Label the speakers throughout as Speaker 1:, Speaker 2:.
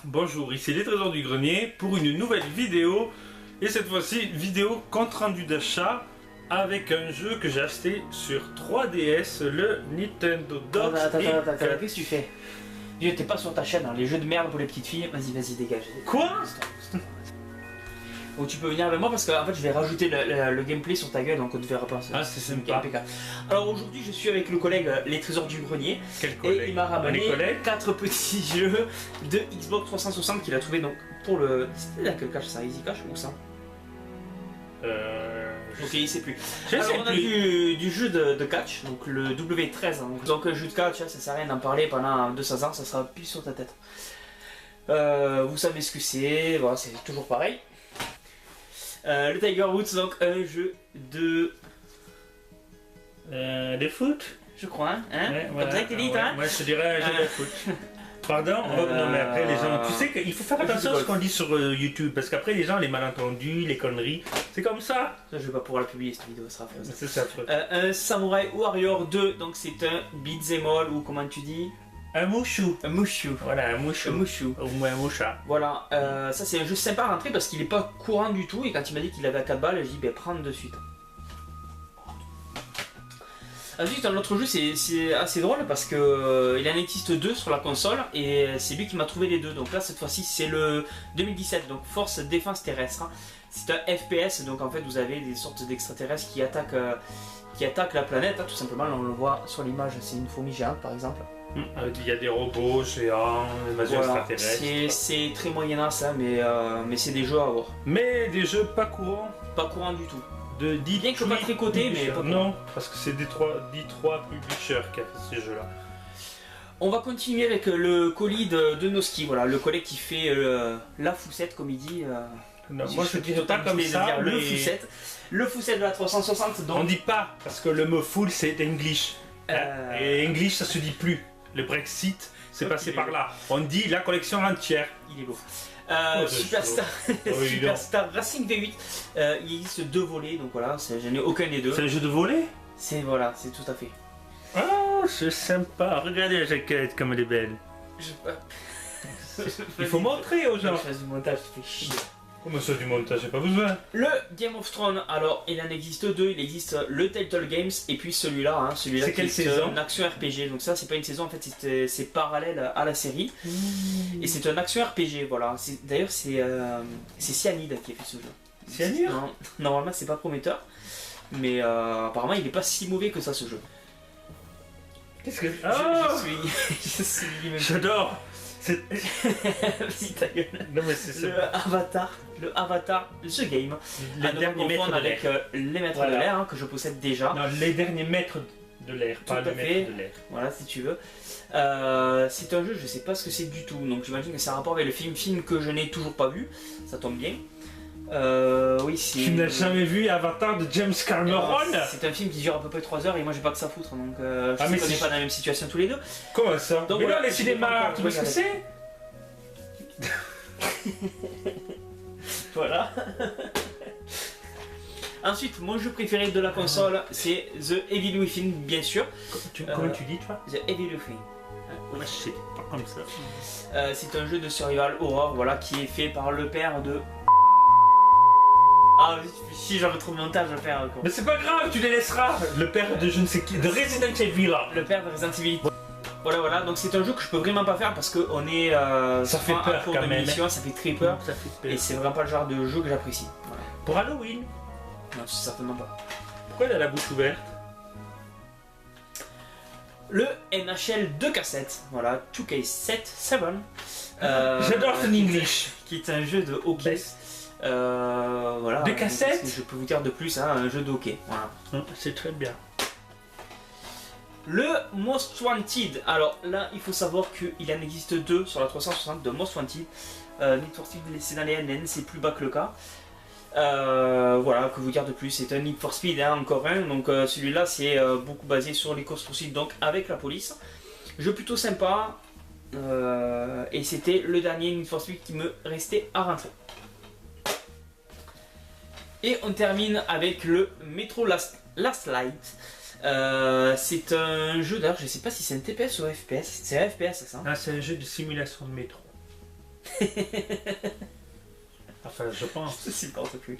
Speaker 1: Bonjour, ici les Trésors du Grenier pour une nouvelle vidéo. Et cette fois-ci, vidéo compte rendu d'achat avec un jeu que j'ai acheté sur 3DS, le Nintendo Dots.
Speaker 2: Attends, qu'est-ce que tu fais? Dieu, t'es pas sur ta chaîne, hein, les jeux de merde pour les petites filles. Vas-y, dégage.
Speaker 1: Quoi?
Speaker 2: Bon, tu peux venir avec moi parce que en fait, je vais rajouter le gameplay sur ta gueule, donc on te verra pas.
Speaker 1: Ah, c'est sympa.
Speaker 2: Alors aujourd'hui, je suis avec le collègue Les Trésors du Grenier.
Speaker 1: Quel collègue?
Speaker 2: Et il m'a ramené 4 petits jeux de Xbox 360 qu'il a trouvé donc pour le. C'était là que cache ça, Easy Cash ou ça? Ok, il sait plus. Alors, on a du jeu de catch, donc le W13. Hein. Donc jeu de catch, ça sert à rien d'en parler pendant 200 ans, ça sera pile sur ta tête. Vous savez ce que c'est, voilà, c'est toujours pareil. Le Tiger Woods, donc un jeu de
Speaker 1: foot?
Speaker 2: Je crois, hein,
Speaker 1: Ouais,
Speaker 2: comme ça que t'es dit, hein.
Speaker 1: Moi je te dirais un jeu de foot. Pardon? Non mais après les gens, tu sais qu'il faut faire attention à ce qu'on dit sur YouTube, parce qu'après les gens, les malentendus, les conneries, c'est comme ça.
Speaker 2: Ça, je vais pas pouvoir la publier cette vidéo, ça sera affreux.
Speaker 1: C'est ça le truc.
Speaker 2: Un Samurai Warrior 2, donc c'est un beat'em all, ou comment tu dis?
Speaker 1: Un mouchou.
Speaker 2: Un mouchou.
Speaker 1: Voilà, un mouchou.
Speaker 2: Un mouchou.
Speaker 1: Ou un moucha.
Speaker 2: Voilà, ça c'est un jeu sympa à rentrer parce qu'il est pas courant du tout, et quand il m'a dit qu'il avait à 4 balles, j'ai dit ben prends de suite. Ensuite, un autre jeu, c'est assez drôle parce que il en existe 2 sur la console et c'est lui qui m'a trouvé les 2. Donc là, cette fois-ci, c'est le 2017, donc Force Défense Terrestre. C'est un FPS, donc en fait, vous avez des sortes d'extraterrestres qui attaquent la planète, hein, tout simplement. Là, on le voit sur l'image, c'est une fourmi géante par exemple.
Speaker 1: Il y a des robots géants, des invasions extraterrestres.
Speaker 2: C'est très moyenasse, hein, mais c'est des jeux à avoir.
Speaker 1: Mais des jeux pas courants.
Speaker 2: Pas courant du tout.
Speaker 1: Bien
Speaker 2: que pas tricoté, mais pas
Speaker 1: non, parce que c'est D3 Publishers qui a fait ces jeux-là.
Speaker 2: On va continuer avec le colis de Noski, voilà, le collègue qui fait la foussette, comme il dit.
Speaker 1: Non, moi je dirais pas comme ça,
Speaker 2: mais... le foussette de la 360. Donc...
Speaker 1: On dit pas, parce que le mot full c'est English. Et English ça se dit plus. Le Brexit c'est passé par là. On dit la collection entière.
Speaker 2: Il est beau. Superstar Racing V8, il existe 2 volets, donc voilà, je n'ai aucun des 2.
Speaker 1: C'est un jeu de volley?
Speaker 2: C'est voilà, c'est tout à fait.
Speaker 1: Oh, c'est sympa, regardez la jaquette comme elle est belle. Il faut montrer aux gens.
Speaker 2: Je fais du montage, tu fais chier.
Speaker 1: Comment ça du montage, j'ai pas besoin.
Speaker 2: Le Game of Thrones, alors il en existe 2, il existe le Telltale Games et puis celui-là, hein, celui-là
Speaker 1: qui est
Speaker 2: une action RPG. Donc ça c'est pas une saison, en fait c'est parallèle à la série. Et c'est un action RPG, voilà. D'ailleurs c'est Cyanide qui a fait ce jeu.
Speaker 1: Cyanide?
Speaker 2: Normalement c'est pas prometteur, mais apparemment il est pas si mauvais que ça ce jeu.
Speaker 1: Qu'est-ce que...
Speaker 2: Je suis
Speaker 1: J'adore.
Speaker 2: Vas-y ta gueule.
Speaker 1: Non, mais c'est
Speaker 2: le Avatar The Game.
Speaker 1: Les derniers maîtres de l'air.
Speaker 2: Avec les maîtres de l'air, hein, que je possède déjà.
Speaker 1: Non, les derniers maîtres de l'air, pas le maître de l'air.
Speaker 2: Voilà, si tu veux. C'est un jeu, je sais pas ce que c'est du tout, donc j'imagine que c'est un rapport avec le film que je n'ai toujours pas vu. Ça tombe bien. Oui,
Speaker 1: tu n'as jamais vu Avatar de James Cameron?
Speaker 2: C'est un film qui dure à peu près 3 heures et moi j'ai pas que ça à foutre, donc je sais qu'on n'est pas dans la même situation tous les deux.
Speaker 1: Comment ça?
Speaker 2: Donc,
Speaker 1: mais
Speaker 2: voilà,
Speaker 1: là les cinémas, tu vois ce que c'est?
Speaker 2: Voilà. Ensuite, mon jeu préféré de la console, c'est The Evil Within, bien sûr.
Speaker 1: Comment tu dis, toi?
Speaker 2: The Evil Within.
Speaker 1: Je sais pas comme ça.
Speaker 2: C'est un jeu de survival horror, voilà, qui est fait par le père de... Ah, si j'aurais trop de montage à faire encore.
Speaker 1: Mais c'est pas grave, tu les laisseras. Le père de je ne sais qui, de Resident Evil.
Speaker 2: Le père de Resident Evil. Voilà, donc c'est un jeu que je peux vraiment pas faire parce qu'on est
Speaker 1: ça fait peur quand même.
Speaker 2: Ça fait très peur.
Speaker 1: Ça fait peur.
Speaker 2: Et c'est vraiment pas le genre de jeu que j'apprécie. Voilà.
Speaker 1: Pour Halloween?
Speaker 2: Non, certainement pas.
Speaker 1: Pourquoi il a la bouche ouverte?
Speaker 2: Le NHL 2K7, voilà, 2K7.
Speaker 1: J'adore son English.
Speaker 2: Qui est un jeu de hockey. Voilà.
Speaker 1: De cassette?
Speaker 2: Je peux vous dire de plus, hein, un jeu de hockey. Voilà.
Speaker 1: C'est très bien.
Speaker 2: Le Most Wanted, alors là il faut savoir qu'il en existe 2 sur la 360 de Most Wanted. Need for Speed, c'est dans les NN, c'est plus bas que le cas. Voilà, que vous dire de plus, c'est un Need for Speed, hein, encore un. Donc celui-là c'est beaucoup basé sur les courses-poursuites, donc avec la police. Jeu plutôt sympa. Et c'était le dernier Need for Speed qui me restait à rentrer. Et on termine avec le Metro Last Light. C'est un jeu, d'ailleurs je sais pas si c'est un TPS ou un FPS. C'est un FPS ça?
Speaker 1: Ah, c'est un jeu de simulation de métro. Enfin, je pense.
Speaker 2: Je supporte plus.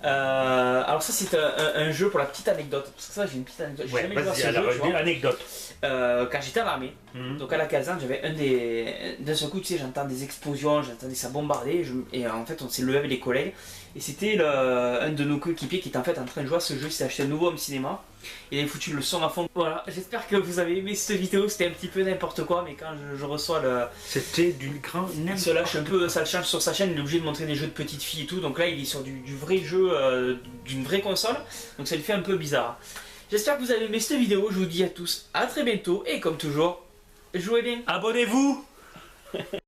Speaker 2: Alors ça c'est un jeu pour la petite anecdote. Parce que ça j'ai une petite anecdote. J'ai
Speaker 1: Ouais,
Speaker 2: jamais joué à
Speaker 1: vas-y,
Speaker 2: ce
Speaker 1: alors,
Speaker 2: jeu, tu vois.
Speaker 1: une anecdote.
Speaker 2: Quand j'étais à l'armée,
Speaker 1: Mhm.
Speaker 2: donc à la caserne, j'avais d'un seul coup, tu sais, j'entends des explosions, j'entendais ça bombarder, et en fait, on s'est levé avec les collègues, et c'était un de nos coéquipiers qui était en fait en train de jouer à ce jeu, il s'est acheté un nouveau home cinéma, et il avait foutu le son à fond. Voilà, j'espère que vous avez aimé cette vidéo, c'était un petit peu n'importe quoi, mais quand je reçois
Speaker 1: C'était du grand
Speaker 2: il se lâche un peu, ça le change sur sa chaîne, il est obligé de montrer des jeux de petites filles et tout, donc là il est sur du vrai jeu, d'une vraie console, donc ça lui fait un peu bizarre. J'espère que vous avez aimé cette vidéo, je vous dis à tous à très bientôt, et comme toujours, jouez bien.
Speaker 1: Abonnez-vous.